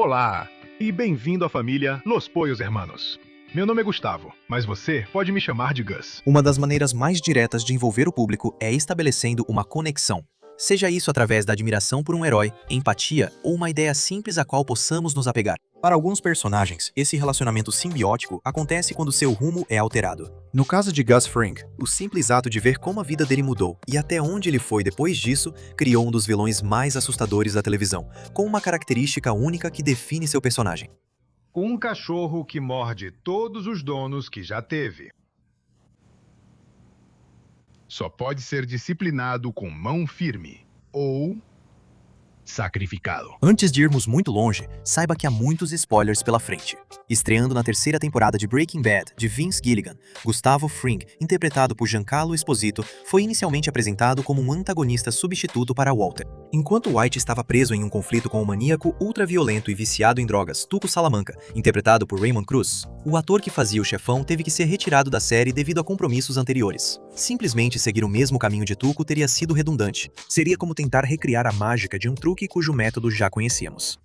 Olá e bem-vindo à família Los Pollos Hermanos. Meu nome é Gustavo, mas você pode me chamar de Gus. Uma das maneiras mais diretas de envolver o público é estabelecendo uma conexão. Seja isso através da admiração por um herói, empatia ou uma ideia simples a qual possamos nos apegar. Para alguns personagens, esse relacionamento simbiótico acontece quando seu rumo é alterado. No caso de Gus Fring, o simples ato de ver como a vida dele mudou e até onde ele foi depois disso criou um dos vilões mais assustadores da televisão, com uma característica única que define seu personagem. Um cachorro que morde todos os donos que já teve. Só pode ser disciplinado com mão firme ou sacrificado. Antes de irmos muito longe, saiba que há muitos spoilers pela frente. Estreando na terceira temporada de Breaking Bad, de Vince Gilligan, Gustavo Fring, interpretado por Giancarlo Esposito, foi inicialmente apresentado como um antagonista substituto para Walter. Enquanto White estava preso em um conflito com o maníaco ultraviolento e viciado em drogas Tuco Salamanca, interpretado por Raymond Cruz, o ator que fazia o chefão teve que ser retirado da série devido a compromissos anteriores. Simplesmente seguir o mesmo caminho de Tuco teria sido redundante. Seria como tentar recriar a mágica de um truque cujo método já conhecíamos.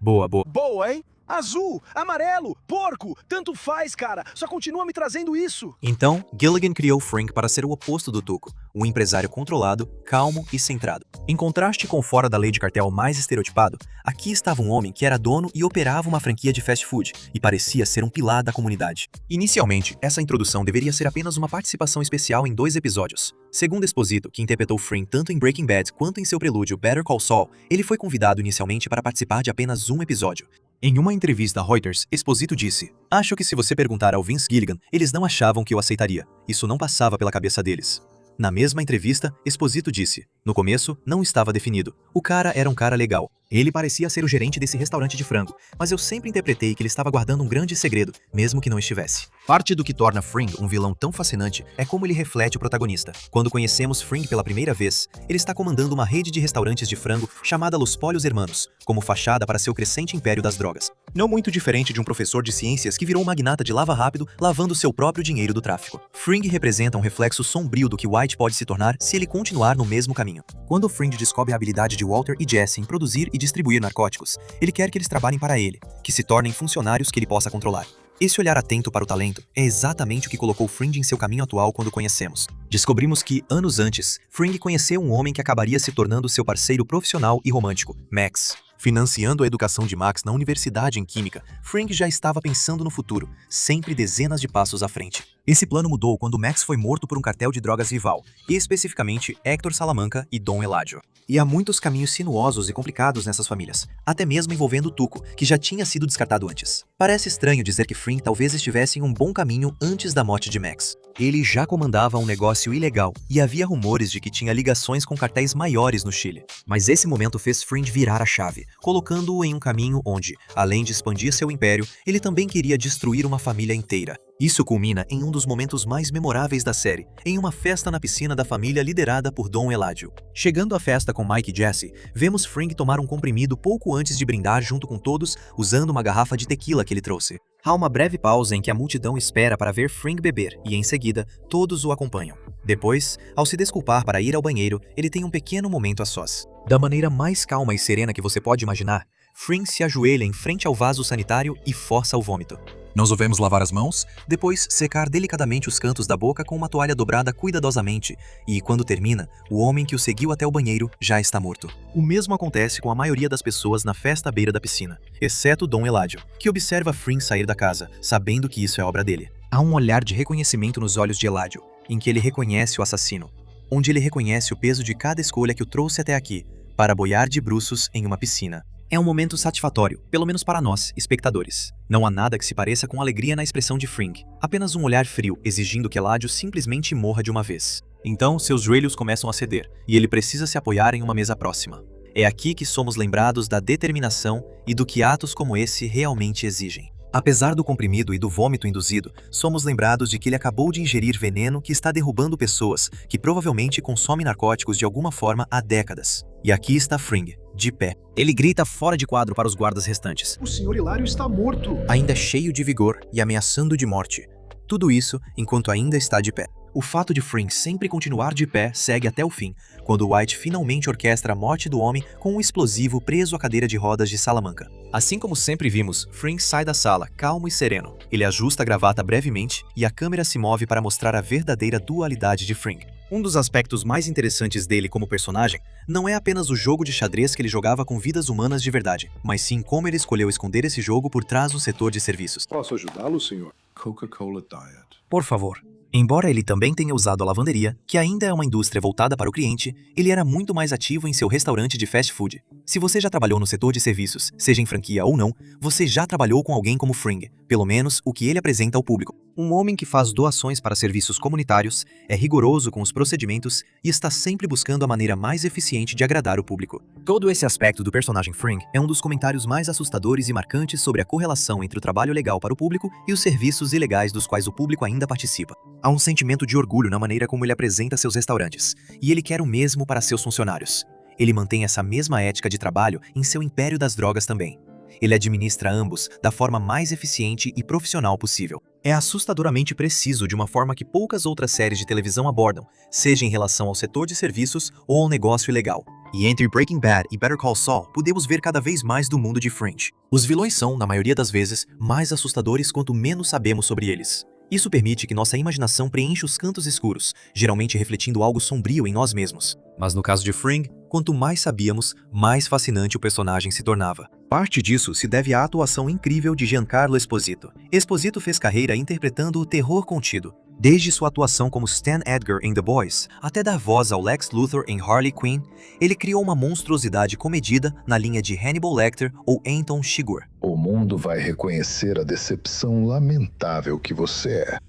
Boa. Boa, hein? Azul, amarelo, porco, tanto faz, cara. Só continua me trazendo isso. Então, Gilligan criou Frank para ser o oposto do Tuco, um empresário controlado, calmo e centrado. Em contraste com o fora da lei de cartel mais estereotipado, aqui estava um homem que era dono e operava uma franquia de fast food e parecia ser um pilar da comunidade. Inicialmente, essa introdução deveria ser apenas uma participação especial em 2 episódios. Segundo Esposito, que interpretou Frank tanto em Breaking Bad quanto em seu prelúdio Better Call Saul, ele foi convidado inicialmente para participar de apenas um episódio. Em uma entrevista a Reuters, Esposito disse: "Acho que se você perguntar ao Vince Gilligan, eles não achavam que eu aceitaria. Isso não passava pela cabeça deles." Na mesma entrevista, Esposito disse: "No começo, não estava definido. O cara era um cara legal. Ele parecia ser o gerente desse restaurante de frango, mas eu sempre interpretei que ele estava guardando um grande segredo, mesmo que não estivesse." Parte do que torna Fring um vilão tão fascinante é como ele reflete o protagonista. Quando conhecemos Fring pela primeira vez, ele está comandando uma rede de restaurantes de frango chamada Los Pollos Hermanos, como fachada para seu crescente império das drogas. Não muito diferente de um professor de ciências que virou um magnata de lava rápido, lavando seu próprio dinheiro do tráfico. Fring representa um reflexo sombrio do que White pode se tornar se ele continuar no mesmo caminho. Quando Fring descobre a habilidade de Walter e Jesse em produzir e distribuir narcóticos, ele quer que eles trabalhem para ele, que se tornem funcionários que ele possa controlar. Esse olhar atento para o talento é exatamente o que colocou Fring em seu caminho atual quando o conhecemos. Descobrimos que, anos antes, Fring conheceu um homem que acabaria se tornando seu parceiro profissional e romântico, Max. Financiando a educação de Max na universidade em Química, Fring já estava pensando no futuro, sempre dezenas de passos à frente. Esse plano mudou quando Max foi morto por um cartel de drogas rival, e especificamente Héctor Salamanca e Dom Eladio. E há muitos caminhos sinuosos e complicados nessas famílias, até mesmo envolvendo Tuco, que já tinha sido descartado antes. Parece estranho dizer que Fring talvez estivesse em um bom caminho antes da morte de Max. Ele já comandava um negócio ilegal e havia rumores de que tinha ligações com cartéis maiores no Chile. Mas esse momento fez Fring virar a chave, colocando-o em um caminho onde, além de expandir seu império, ele também queria destruir uma família inteira. Isso culmina em um dos momentos mais memoráveis da série, em uma festa na piscina da família liderada por Dom Eladio. Chegando à festa com Mike e Jesse, vemos Fring tomar um comprimido pouco antes de brindar junto com todos, usando uma garrafa de tequila que ele trouxe. Há uma breve pausa em que a multidão espera para ver Fring beber e, em seguida, todos o acompanham. Depois, ao se desculpar para ir ao banheiro, ele tem um pequeno momento a sós. Da maneira mais calma e serena que você pode imaginar, Fring se ajoelha em frente ao vaso sanitário e força o vômito. Nós o vemos lavar as mãos, depois secar delicadamente os cantos da boca com uma toalha dobrada cuidadosamente, e quando termina, o homem que o seguiu até o banheiro já está morto. O mesmo acontece com a maioria das pessoas na festa à beira da piscina, exceto Dom Eladio, que observa Fring sair da casa, sabendo que isso é obra dele. Há um olhar de reconhecimento nos olhos de Eladio, em que ele reconhece o assassino, onde ele reconhece o peso de cada escolha que o trouxe até aqui, para boiar de bruços em uma piscina. É um momento satisfatório, pelo menos para nós, espectadores. Não há nada que se pareça com alegria na expressão de Fring. Apenas um olhar frio, exigindo que Eladio simplesmente morra de uma vez. Então, seus joelhos começam a ceder, e ele precisa se apoiar em uma mesa próxima. É aqui que somos lembrados da determinação e do que atos como esse realmente exigem. Apesar do comprimido e do vômito induzido, somos lembrados de que ele acabou de ingerir veneno que está derrubando pessoas que provavelmente consomem narcóticos de alguma forma há décadas. E aqui está Fring, de pé. Ele grita fora de quadro para os guardas restantes. O Sr. Hilário está morto. Ainda cheio de vigor e ameaçando de morte. Tudo isso enquanto ainda está de pé. O fato de Frink sempre continuar de pé segue até o fim, quando White finalmente orquestra a morte do homem com um explosivo preso à cadeira de rodas de Salamanca. Assim como sempre vimos, Frink sai da sala, calmo e sereno. Ele ajusta a gravata brevemente e a câmera se move para mostrar a verdadeira dualidade de Frink. Um dos aspectos mais interessantes dele como personagem não é apenas o jogo de xadrez que ele jogava com vidas humanas de verdade, mas sim como ele escolheu esconder esse jogo por trás do setor de serviços. Posso ajudá-lo, senhor? Coca-Cola Diet. Por favor. Embora ele também tenha usado a lavanderia, que ainda é uma indústria voltada para o cliente, ele era muito mais ativo em seu restaurante de fast food. Se você já trabalhou no setor de serviços, seja em franquia ou não, você já trabalhou com alguém como Fring, pelo menos o que ele apresenta ao público. Um homem que faz doações para serviços comunitários, é rigoroso com os procedimentos e está sempre buscando a maneira mais eficiente de agradar o público. Todo esse aspecto do personagem Fring é um dos comentários mais assustadores e marcantes sobre a correlação entre o trabalho legal para o público e os serviços ilegais dos quais o público ainda participa. Há um sentimento de orgulho na maneira como ele apresenta seus restaurantes, e ele quer o mesmo para seus funcionários. Ele mantém essa mesma ética de trabalho em seu império das drogas também. Ele administra ambos da forma mais eficiente e profissional possível. É assustadoramente preciso de uma forma que poucas outras séries de televisão abordam, seja em relação ao setor de serviços ou ao negócio ilegal. E entre Breaking Bad e Better Call Saul, podemos ver cada vez mais do mundo de Fringe. Os vilões são, na maioria das vezes, mais assustadores quanto menos sabemos sobre eles. Isso permite que nossa imaginação preencha os cantos escuros, geralmente refletindo algo sombrio em nós mesmos. Mas no caso de Fring, quanto mais sabíamos, mais fascinante o personagem se tornava. Parte disso se deve à atuação incrível de Giancarlo Esposito. Esposito fez carreira interpretando o terror contido. Desde sua atuação como Stan Edgar em The Boys, até dar voz ao Lex Luthor em Harley Quinn, ele criou uma monstruosidade comedida na linha de Hannibal Lecter ou Anton Chigurh. O mundo vai reconhecer a decepção lamentável que você é.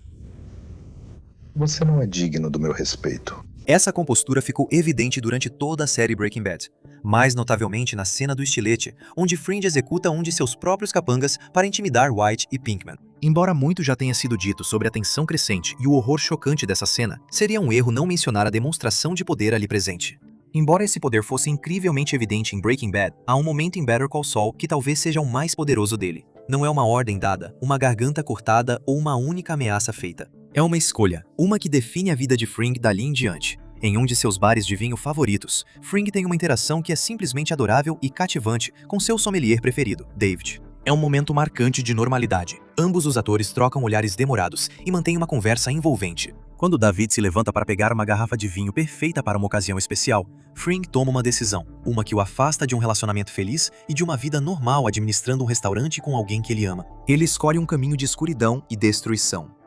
Você não é digno do meu respeito. Essa compostura ficou evidente durante toda a série Breaking Bad, mais notavelmente na cena do estilete, onde Fringe executa um de seus próprios capangas para intimidar White e Pinkman. Embora muito já tenha sido dito sobre a tensão crescente e o horror chocante dessa cena, seria um erro não mencionar a demonstração de poder ali presente. Embora esse poder fosse incrivelmente evidente em Breaking Bad, há um momento em Better Call Saul que talvez seja o mais poderoso dele. Não é uma ordem dada, uma garganta cortada ou uma única ameaça feita. É uma escolha, uma que define a vida de Fring dali em diante. Em um de seus bares de vinho favoritos, Fring tem uma interação que é simplesmente adorável e cativante com seu sommelier preferido, David. É um momento marcante de normalidade. Ambos os atores trocam olhares demorados e mantêm uma conversa envolvente. Quando David se levanta para pegar uma garrafa de vinho perfeita para uma ocasião especial, Fring toma uma decisão, uma que o afasta de um relacionamento feliz e de uma vida normal administrando um restaurante com alguém que ele ama. Ele escolhe um caminho de escuridão e destruição.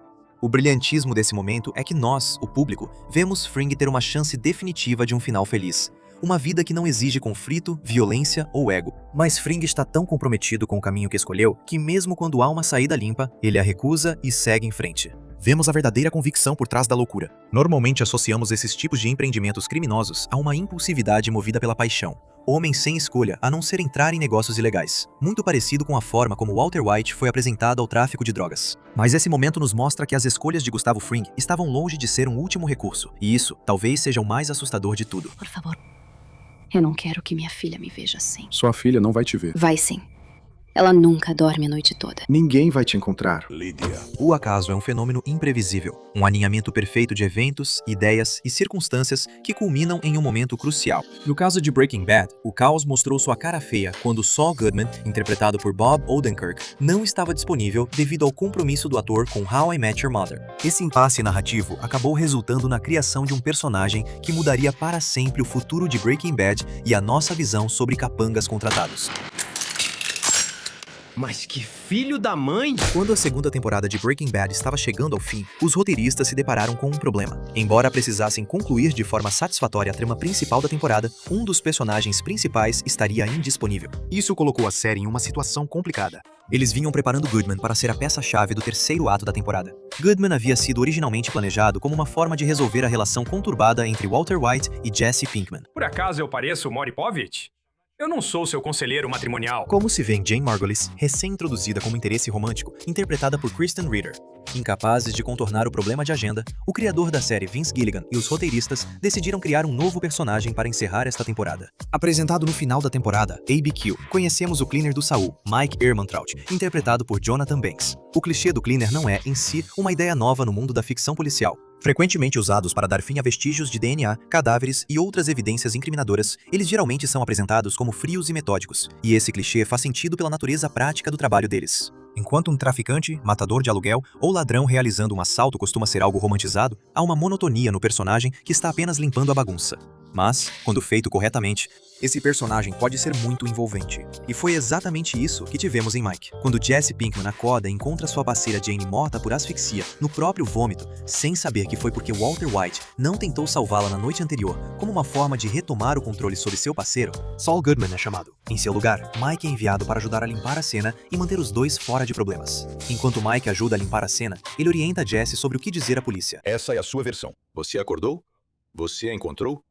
O brilhantismo desse momento é que nós, o público, vemos Fring ter uma chance definitiva de um final feliz. Uma vida que não exige conflito, violência ou ego. Mas Fring está tão comprometido com o caminho que escolheu que mesmo quando há uma saída limpa, ele a recusa e segue em frente. Vemos a verdadeira convicção por trás da loucura. Normalmente associamos esses tipos de empreendimentos criminosos a uma impulsividade movida pela paixão. Homens sem escolha, a não ser entrar em negócios ilegais. Muito parecido com a forma como Walter White foi apresentado ao tráfico de drogas. Mas esse momento nos mostra que as escolhas de Gustavo Fring estavam longe de ser um último recurso. E isso, talvez seja o mais assustador de tudo. Por favor. Eu não quero que minha filha me veja assim. Sua filha não vai te ver. Vai sim. Ela nunca dorme a noite toda. Ninguém vai te encontrar. Lídia. O acaso é um fenômeno imprevisível, um alinhamento perfeito de eventos, ideias e circunstâncias que culminam em um momento crucial. No caso de Breaking Bad, o caos mostrou sua cara feia quando Saul Goodman, interpretado por Bob Odenkirk, não estava disponível devido ao compromisso do ator com How I Met Your Mother. Esse impasse narrativo acabou resultando na criação de um personagem que mudaria para sempre o futuro de Breaking Bad e a nossa visão sobre capangas contratados. Mas que filho da mãe! Quando a segunda temporada de Breaking Bad estava chegando ao fim, os roteiristas se depararam com um problema. Embora precisassem concluir de forma satisfatória a trama principal da temporada, um dos personagens principais estaria indisponível. Isso colocou a série em uma situação complicada. Eles vinham preparando Goodman para ser a peça-chave do terceiro ato da temporada. Goodman havia sido originalmente planejado como uma forma de resolver a relação conturbada entre Walter White e Jesse Pinkman. Por acaso eu pareço Maury Povich? Eu não sou seu conselheiro matrimonial. Como se vê em Jane Margulies, recém-introduzida como interesse romântico, interpretada por Kristen Ritter. Incapazes de contornar o problema de agenda, o criador da série Vince Gilligan e os roteiristas decidiram criar um novo personagem para encerrar esta temporada. Apresentado no final da temporada, ABQ, conhecemos o cleaner do Saul, Mike Ehrmantraut, interpretado por Jonathan Banks. O clichê do cleaner não é, em si, uma ideia nova no mundo da ficção policial. Frequentemente usados para dar fim a vestígios de DNA, cadáveres e outras evidências incriminadoras, eles geralmente são apresentados como frios e metódicos, e esse clichê faz sentido pela natureza prática do trabalho deles. Enquanto um traficante, matador de aluguel ou ladrão realizando um assalto costuma ser algo romantizado, há uma monotonia no personagem que está apenas limpando a bagunça. Mas, quando feito corretamente, esse personagem pode ser muito envolvente. E foi exatamente isso que tivemos em Mike. Quando Jesse Pinkman acorda e encontra sua parceira Jane morta por asfixia no próprio vômito, sem saber que foi porque Walter White não tentou salvá-la na noite anterior, como uma forma de retomar o controle sobre seu parceiro, Saul Goodman é chamado. Em seu lugar, Mike é enviado para ajudar a limpar a cena e manter os dois fora de problemas. Enquanto Mike ajuda a limpar a cena, ele orienta Jesse sobre o que dizer à polícia. Essa é a sua versão. Você acordou? Você a encontrou?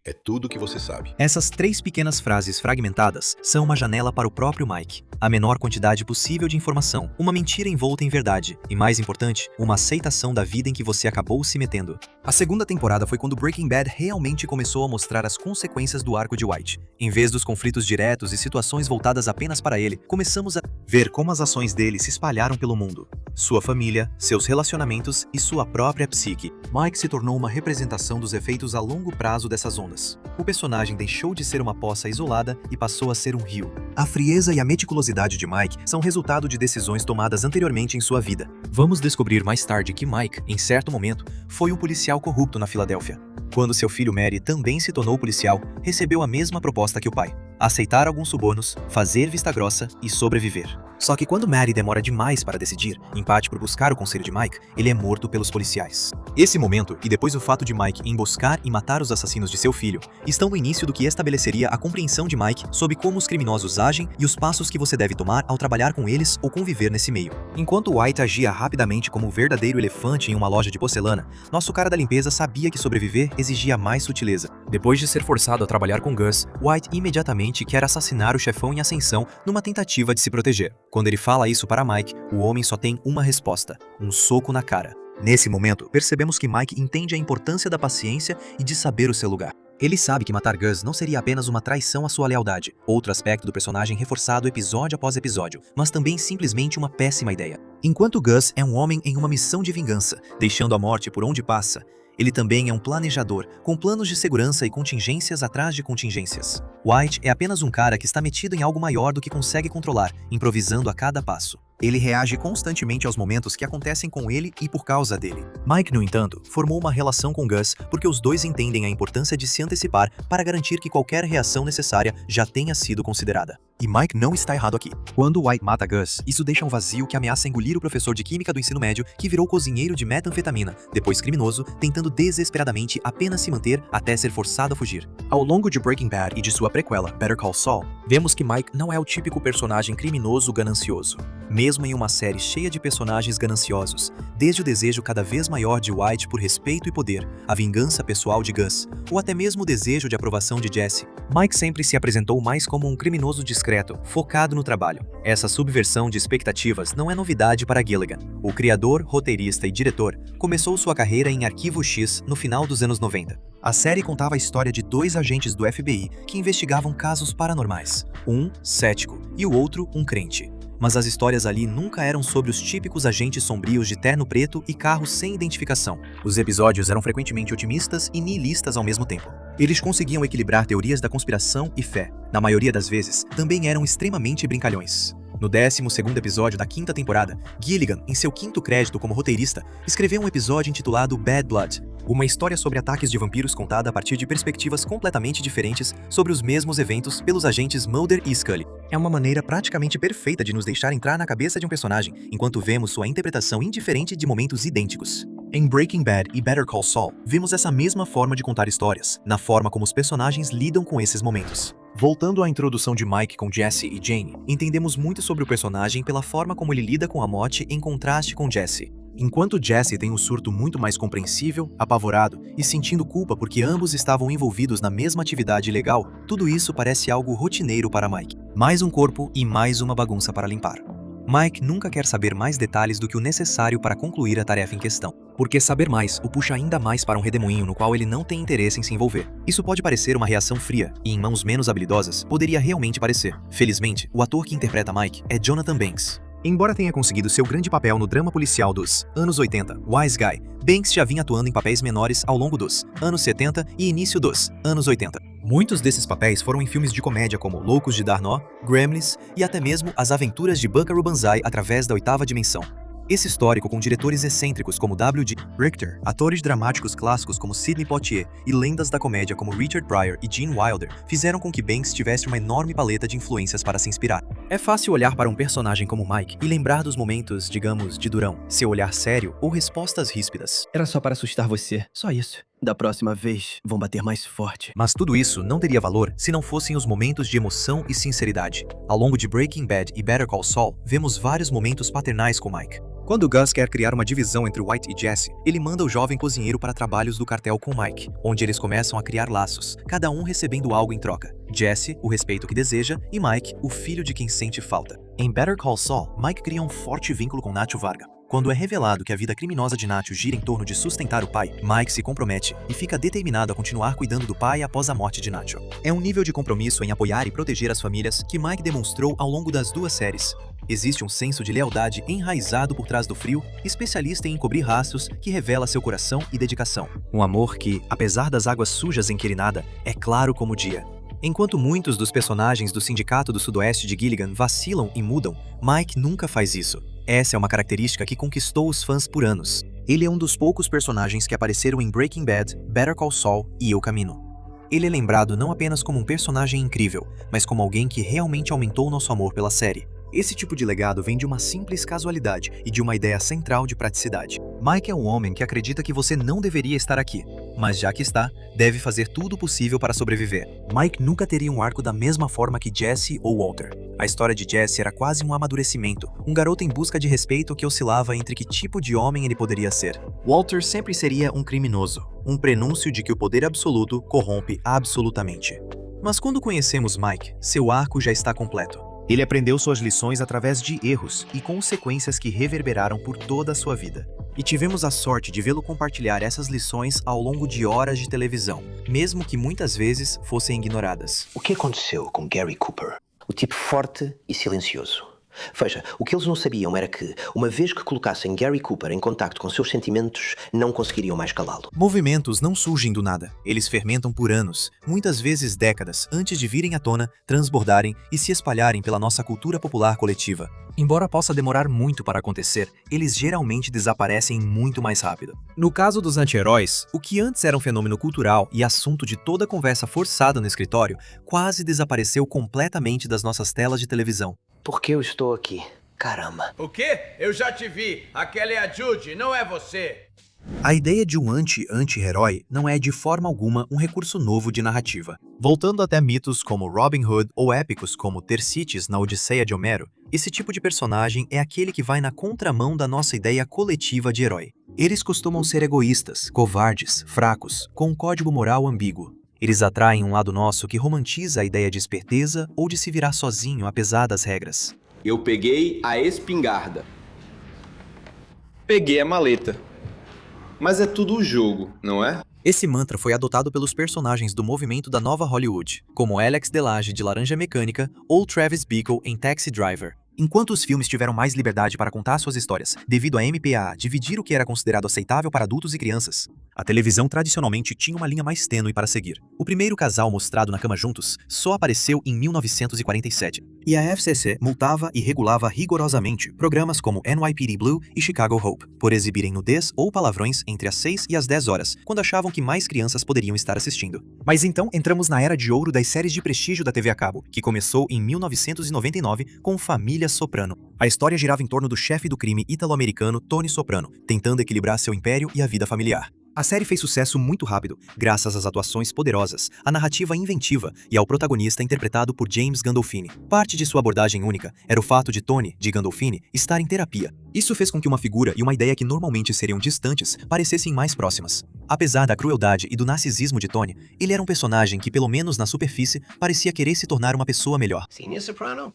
É tudo o que você sabe. Essas 3 pequenas frases fragmentadas são uma janela para o próprio Mike. A menor quantidade possível de informação, uma mentira envolta em verdade e, mais importante, uma aceitação da vida em que você acabou se metendo. A segunda temporada foi quando Breaking Bad realmente começou a mostrar as consequências do arco de White. Em vez dos conflitos diretos e situações voltadas apenas para ele, começamos a ver como as ações dele se espalharam pelo mundo. Sua família, seus relacionamentos e sua própria psique. Mike se tornou uma representação dos efeitos a longo prazo dessas ondas. O personagem deixou de ser uma poça isolada e passou a ser um rio. A frieza e a meticulosidade de Mike são resultado de decisões tomadas anteriormente em sua vida. Vamos descobrir mais tarde que Mike, em certo momento, foi um policial corrupto na Filadélfia. Quando seu filho Mary também se tornou policial, recebeu a mesma proposta que o pai: aceitar alguns subornos, fazer vista grossa e sobreviver. Só que quando Mary demora demais para decidir, em parte por buscar o conselho de Mike, ele é morto pelos policiais. Esse momento, e depois o fato de Mike emboscar e matar os assassinos de seu filho, estão no início do que estabeleceria a compreensão de Mike sobre como os criminosos agem e os passos que você deve tomar ao trabalhar com eles ou conviver nesse meio. Enquanto White agia rapidamente como um verdadeiro elefante em uma loja de porcelana, nosso cara da limpeza sabia que sobreviver exigia mais sutileza. Depois de ser forçado a trabalhar com Gus, White imediatamente quer assassinar o chefão em ascensão numa tentativa de se proteger. Quando ele fala isso para Mike, o homem só tem uma resposta: um soco na cara. Nesse momento, percebemos que Mike entende a importância da paciência e de saber o seu lugar. Ele sabe que matar Gus não seria apenas uma traição à sua lealdade, outro aspecto do personagem reforçado episódio após episódio, mas também simplesmente uma péssima ideia. Enquanto Gus é um homem em uma missão de vingança, deixando a morte por onde passa, ele também é um planejador, com planos de segurança e contingências atrás de contingências. White é apenas um cara que está metido em algo maior do que consegue controlar, improvisando a cada passo. Ele reage constantemente aos momentos que acontecem com ele e por causa dele. Mike, no entanto, formou uma relação com Gus porque os dois entendem a importância de se antecipar para garantir que qualquer reação necessária já tenha sido considerada. E Mike não está errado aqui. Quando White mata Gus, isso deixa um vazio que ameaça engolir o professor de química do ensino médio que virou cozinheiro de metanfetamina, depois criminoso, tentando desesperadamente apenas se manter até ser forçado a fugir. Ao longo de Breaking Bad e de sua prequela, Better Call Saul, vemos que Mike não é o típico personagem criminoso ganancioso. Mesmo em uma série cheia de personagens gananciosos, desde o desejo cada vez maior de White por respeito e poder, a vingança pessoal de Gus, ou até mesmo o desejo de aprovação de Jesse, Mike sempre se apresentou mais como um criminoso discreto, focado no trabalho. Essa subversão de expectativas não é novidade para Gilligan. O criador, roteirista e diretor começou sua carreira em Arquivo X no final dos anos 90. A série contava a história de 2 agentes do FBI que investigavam casos paranormais. Um cético e o outro um crente. Mas as histórias ali nunca eram sobre os típicos agentes sombrios de terno preto e carros sem identificação. Os episódios eram frequentemente otimistas e nihilistas ao mesmo tempo. Eles conseguiam equilibrar teorias da conspiração e fé. Na maioria das vezes, também eram extremamente brincalhões. No 12º episódio da 5ª temporada, Gilligan, em seu 5º crédito como roteirista, escreveu um episódio intitulado Bad Blood, uma história sobre ataques de vampiros contada a partir de perspectivas completamente diferentes sobre os mesmos eventos pelos agentes Mulder e Scully. É uma maneira praticamente perfeita de nos deixar entrar na cabeça de um personagem, enquanto vemos sua interpretação indiferente de momentos idênticos. Em Breaking Bad e Better Call Saul, vimos essa mesma forma de contar histórias, na forma como os personagens lidam com esses momentos. Voltando à introdução de Mike com Jesse e Jane, entendemos muito sobre o personagem pela forma como ele lida com a morte em contraste com Jesse. Enquanto Jesse tem um surto muito mais compreensível, apavorado e sentindo culpa porque ambos estavam envolvidos na mesma atividade ilegal, tudo isso parece algo rotineiro para Mike. Mais um corpo e mais uma bagunça para limpar. Mike nunca quer saber mais detalhes do que o necessário para concluir a tarefa em questão, porque saber mais o puxa ainda mais para um redemoinho no qual ele não tem interesse em se envolver. Isso pode parecer uma reação fria, e em mãos menos habilidosas, poderia realmente parecer. Felizmente, o ator que interpreta Mike é Jonathan Banks. Embora tenha conseguido seu grande papel no drama policial dos anos 80, Wise Guy, Banks já vinha atuando em papéis menores ao longo dos anos 70 e início dos anos 80. Muitos desses papéis foram em filmes de comédia como Loucos de Dar Nó, Gremlins e até mesmo As Aventuras de Buckaroo Banzai através da Oitava Dimensão. Esse histórico com diretores excêntricos como W.G. Richter, atores dramáticos clássicos como Sidney Poitier e lendas da comédia como Richard Pryor e Gene Wilder fizeram com que Banks tivesse uma enorme paleta de influências para se inspirar. É fácil olhar para um personagem como Mike e lembrar dos momentos, digamos, de durão, seu olhar sério ou respostas ríspidas. Era só para assustar você, só isso. Da próxima vez, vão bater mais forte. Mas tudo isso não teria valor se não fossem os momentos de emoção e sinceridade. Ao longo de Breaking Bad e Better Call Saul, vemos vários momentos paternais com Mike. Quando Gus quer criar uma divisão entre White e Jesse, ele manda o jovem cozinheiro para trabalhos do cartel com Mike, onde eles começam a criar laços, cada um recebendo algo em troca. Jesse, o respeito que deseja, e Mike, o filho de quem sente falta. Em Better Call Saul, Mike cria um forte vínculo com Nacho Varga. Quando é revelado que a vida criminosa de Nacho gira em torno de sustentar o pai, Mike se compromete e fica determinado a continuar cuidando do pai após a morte de Nacho. É um nível de compromisso em apoiar e proteger as famílias que Mike demonstrou ao longo das duas séries. Existe um senso de lealdade enraizado por trás do frio, especialista em encobrir rastros que revela seu coração e dedicação. Um amor que, apesar das águas sujas em que ele nada, é claro como o dia. Enquanto muitos dos personagens do Sindicato do Sudoeste de Gilligan vacilam e mudam, Mike nunca faz isso. Essa é uma característica que conquistou os fãs por anos. Ele é um dos poucos personagens que apareceram em Breaking Bad, Better Call Saul e Eu Camino. Ele é lembrado não apenas como um personagem incrível, mas como alguém que realmente aumentou nosso amor pela série. Esse tipo de legado vem de uma simples casualidade e de uma ideia central de praticidade. Mike é um homem que acredita que você não deveria estar aqui, mas já que está, deve fazer tudo o possível para sobreviver. Mike nunca teria um arco da mesma forma que Jesse ou Walter. A história de Jesse era quase um amadurecimento, um garoto em busca de respeito que oscilava entre que tipo de homem ele poderia ser. Walter sempre seria um criminoso, um prenúncio de que o poder absoluto corrompe absolutamente. Mas quando conhecemos Mike, seu arco já está completo. Ele aprendeu suas lições através de erros e consequências que reverberaram por toda a sua vida. E tivemos a sorte de vê-lo compartilhar essas lições ao longo de horas de televisão, mesmo que muitas vezes fossem ignoradas. O que aconteceu com Gary Cooper? O tipo forte e silencioso. Veja, o que eles não sabiam era que, uma vez que colocassem Gary Cooper em contacto com seus sentimentos, não conseguiriam mais calá-lo. Movimentos não surgem do nada. Eles fermentam por anos, muitas vezes décadas, antes de virem à tona, transbordarem e se espalharem pela nossa cultura popular coletiva. Embora possa demorar muito para acontecer, eles geralmente desaparecem muito mais rápido. No caso dos anti-heróis, o que antes era um fenômeno cultural e assunto de toda conversa forçada no escritório, quase desapareceu completamente das nossas telas de televisão. Por que eu estou aqui? Caramba. O quê? Eu já te vi. Aquela é a Judy, não é você. A ideia de um anti-herói não é de forma alguma um recurso novo de narrativa. Voltando até mitos como Robin Hood ou épicos como Tercites na Odisseia de Homero, esse tipo de personagem é aquele que vai na contramão da nossa ideia coletiva de herói. Eles costumam ser egoístas, covardes, fracos, com um código moral ambíguo. Eles atraem um lado nosso que romantiza a ideia de esperteza ou de se virar sozinho apesar das regras. Eu peguei a espingarda. Peguei a maleta. Mas é tudo o jogo, não é? Esse mantra foi adotado pelos personagens do movimento da nova Hollywood, como Alex Delage de Laranja Mecânica ou Travis Bickle em Taxi Driver. Enquanto os filmes tiveram mais liberdade para contar suas histórias, devido à MPAA dividir o que era considerado aceitável para adultos e crianças, a televisão tradicionalmente tinha uma linha mais tênue para seguir. O primeiro casal mostrado na cama juntos só apareceu em 1947, e a FCC multava e regulava rigorosamente programas como NYPD Blue e Chicago Hope, por exibirem nudez ou palavrões entre as 6 e as 10 horas, quando achavam que mais crianças poderiam estar assistindo. Mas então entramos na era de ouro das séries de prestígio da TV a cabo, que começou em 1999 com Família Soprano. A história girava em torno do chefe do crime italo-americano Tony Soprano, tentando equilibrar seu império e a vida familiar. A série fez sucesso muito rápido, graças às atuações poderosas, à narrativa inventiva e ao protagonista interpretado por James Gandolfini. Parte de sua abordagem única era o fato de Tony, de Gandolfini, estar em terapia. Isso fez com que uma figura e uma ideia que normalmente seriam distantes parecessem mais próximas. Apesar da crueldade e do narcisismo de Tony, ele era um personagem que, pelo menos na superfície, parecia querer se tornar uma pessoa melhor. Cine Soprano?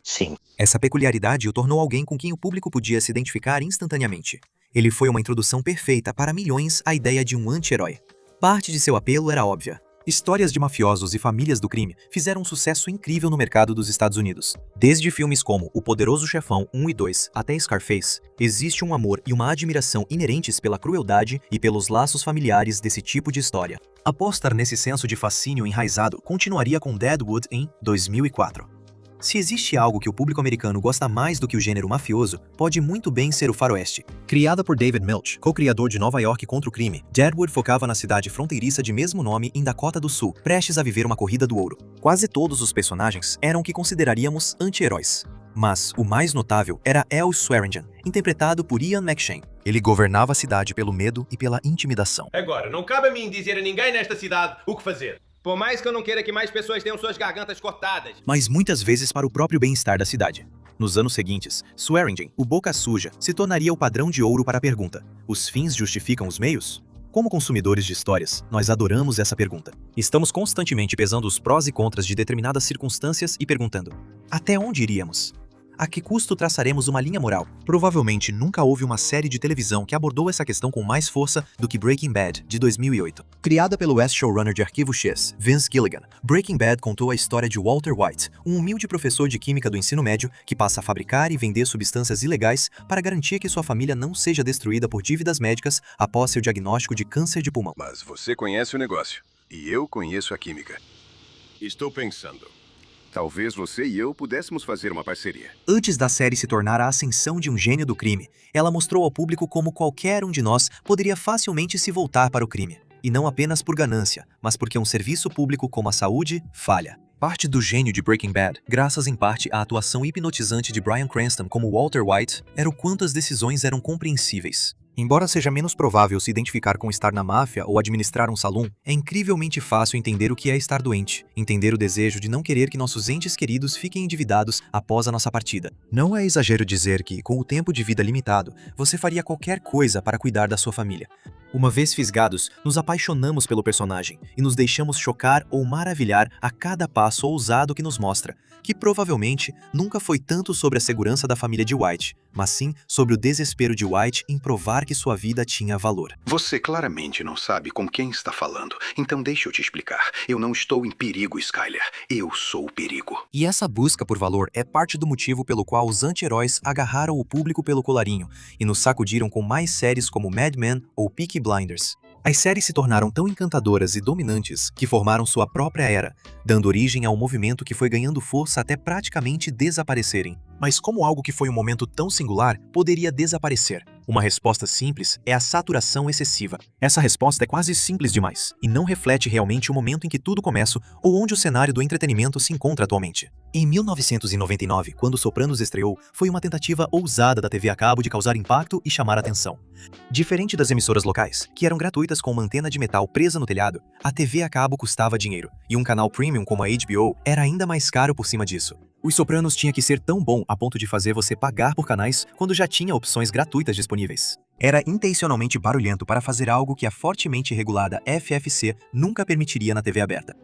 Sim. Essa peculiaridade o tornou alguém com quem o público podia se identificar instantaneamente. Ele foi uma introdução perfeita para milhões à ideia de um anti-herói. Parte de seu apelo era óbvia. Histórias de mafiosos e famílias do crime fizeram um sucesso incrível no mercado dos Estados Unidos. Desde filmes como O Poderoso Chefão 1 e 2 até Scarface, existe um amor e uma admiração inerentes pela crueldade e pelos laços familiares desse tipo de história. Após estar nesse senso de fascínio enraizado, continuaria com Deadwood em 2004. Se existe algo que o público americano gosta mais do que o gênero mafioso, pode muito bem ser o faroeste. Criada por David Milch, co-criador de Nova York contra o crime, Deadwood focava na cidade fronteiriça de mesmo nome em Dakota do Sul, prestes a viver uma corrida do ouro. Quase todos os personagens eram o que consideraríamos anti-heróis. Mas o mais notável era El Swearingen, interpretado por Ian McShane. Ele governava a cidade pelo medo e pela intimidação. Agora, não cabe a mim dizer a ninguém nesta cidade o que fazer. Por mais que eu não queira que mais pessoas tenham suas gargantas cortadas. Mas muitas vezes para o próprio bem-estar da cidade. Nos anos seguintes, Swearingen, o boca suja, se tornaria o padrão de ouro para a pergunta: os fins justificam os meios? Como consumidores de histórias, nós adoramos essa pergunta. Estamos constantemente pesando os prós e contras de determinadas circunstâncias e perguntando: até onde iríamos? A que custo traçaremos uma linha moral? Provavelmente nunca houve uma série de televisão que abordou essa questão com mais força do que Breaking Bad, de 2008. Criada pelo ex-showrunner de Arquivo X, Vince Gilligan, Breaking Bad contou a história de Walter White, um humilde professor de química do ensino médio que passa a fabricar e vender substâncias ilegais para garantir que sua família não seja destruída por dívidas médicas após seu diagnóstico de câncer de pulmão. Mas você conhece o negócio, e eu conheço a química. Estou pensando. Talvez você e eu pudéssemos fazer uma parceria. Antes da série se tornar a ascensão de um gênio do crime, ela mostrou ao público como qualquer um de nós poderia facilmente se voltar para o crime. E não apenas por ganância, mas porque um serviço público como a saúde falha. Parte do gênio de Breaking Bad, graças em parte à atuação hipnotizante de Bryan Cranston como Walter White, era o quanto as decisões eram compreensíveis. Embora seja menos provável se identificar com estar na máfia ou administrar um salão, é incrivelmente fácil entender o que é estar doente, entender o desejo de não querer que nossos entes queridos fiquem endividados após a nossa partida. Não é exagero dizer que, com o tempo de vida limitado, você faria qualquer coisa para cuidar da sua família. Uma vez fisgados, nos apaixonamos pelo personagem e nos deixamos chocar ou maravilhar a cada passo ousado que nos mostra, que provavelmente nunca foi tanto sobre a segurança da família de White, mas sim sobre o desespero de White em provar que sua vida tinha valor. Você claramente não sabe com quem está falando, então deixa eu te explicar. Eu não estou em perigo, Skyler. Eu sou o perigo. E essa busca por valor é parte do motivo pelo qual os anti-heróis agarraram o público pelo colarinho e nos sacudiram com mais séries como Mad Men ou Peaky Blinders. As séries se tornaram tão encantadoras e dominantes que formaram sua própria era, dando origem a um movimento que foi ganhando força até praticamente desaparecerem. Mas como algo que foi um momento tão singular poderia desaparecer? Uma resposta simples é a saturação excessiva. Essa resposta é quase simples demais e não reflete realmente o momento em que tudo começa ou onde o cenário do entretenimento se encontra atualmente. Em 1999, quando Sopranos estreou, foi uma tentativa ousada da TV a cabo de causar impacto e chamar atenção. Diferente das emissoras locais, que eram gratuitas com uma antena de metal presa no telhado, a TV a cabo custava dinheiro, e um canal premium como a HBO era ainda mais caro por cima disso. Os Sopranos tinha que ser tão bom a ponto de fazer você pagar por canais quando já tinha opções gratuitas disponíveis. Era intencionalmente barulhento para fazer algo que a fortemente regulada FFC nunca permitiria na TV aberta.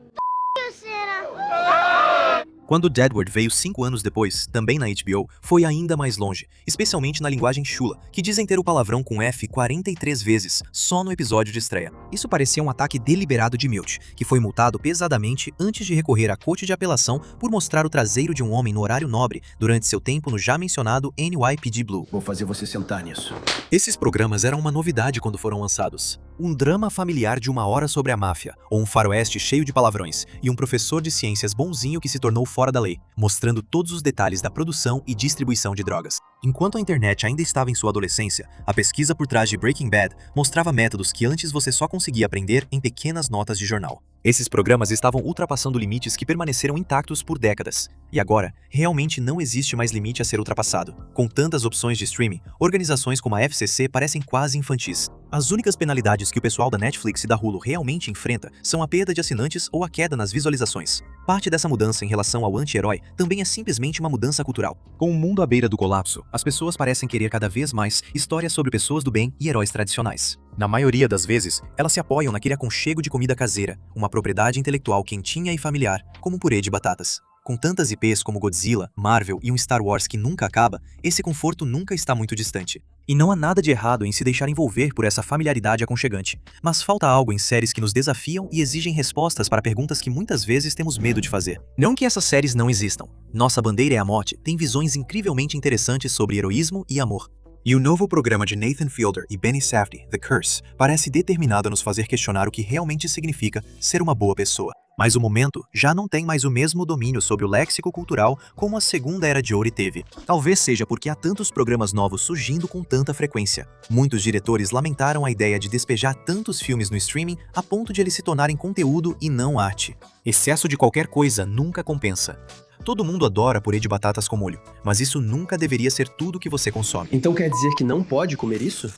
Quando Deadwood veio 5 anos depois, também na HBO, foi ainda mais longe, especialmente na linguagem chula, que dizem ter o palavrão com F 43 vezes, só no episódio de estreia. Isso parecia um ataque deliberado de Milch, que foi multado pesadamente antes de recorrer à corte de apelação por mostrar o traseiro de um homem no horário nobre durante seu tempo no já mencionado NYPD Blue. Vou fazer você sentar nisso. Esses programas eram uma novidade quando foram lançados. Um drama familiar de 1 hora sobre a máfia, ou um faroeste cheio de palavrões, e um professor de ciências bonzinho que se tornou fora da lei, mostrando todos os detalhes da produção e distribuição de drogas. Enquanto a internet ainda estava em sua adolescência, a pesquisa por trás de Breaking Bad mostrava métodos que antes você só conseguia aprender em pequenas notas de jornal. Esses programas estavam ultrapassando limites que permaneceram intactos por décadas. E agora, realmente não existe mais limite a ser ultrapassado. Com tantas opções de streaming, organizações como a FCC parecem quase infantis. As únicas penalidades que o pessoal da Netflix e da Hulu realmente enfrenta são a perda de assinantes ou a queda nas visualizações. Parte dessa mudança em relação ao anti-herói também é simplesmente uma mudança cultural. Com o mundo à beira do colapso, as pessoas parecem querer cada vez mais histórias sobre pessoas do bem e heróis tradicionais. Na maioria das vezes, elas se apoiam naquele aconchego de comida caseira, uma propriedade intelectual quentinha e familiar, como um purê de batatas. Com tantas IPs como Godzilla, Marvel e um Star Wars que nunca acaba, esse conforto nunca está muito distante. E não há nada de errado em se deixar envolver por essa familiaridade aconchegante. Mas falta algo em séries que nos desafiam e exigem respostas para perguntas que muitas vezes temos medo de fazer. Não que essas séries não existam. Nossa Bandeira é a Morte tem visões incrivelmente interessantes sobre heroísmo e amor. E o novo programa de Nathan Fielder e Benny Safdie, The Curse, parece determinado a nos fazer questionar o que realmente significa ser uma boa pessoa. Mas o momento já não tem mais o mesmo domínio sobre o léxico cultural como a Segunda Era de Ouro teve. Talvez seja porque há tantos programas novos surgindo com tanta frequência. Muitos diretores lamentaram a ideia de despejar tantos filmes no streaming a ponto de eles se tornarem conteúdo e não arte. Excesso de qualquer coisa nunca compensa. Todo mundo adora purê de batatas com molho, mas isso nunca deveria ser tudo que você consome. Então quer dizer que não pode comer isso?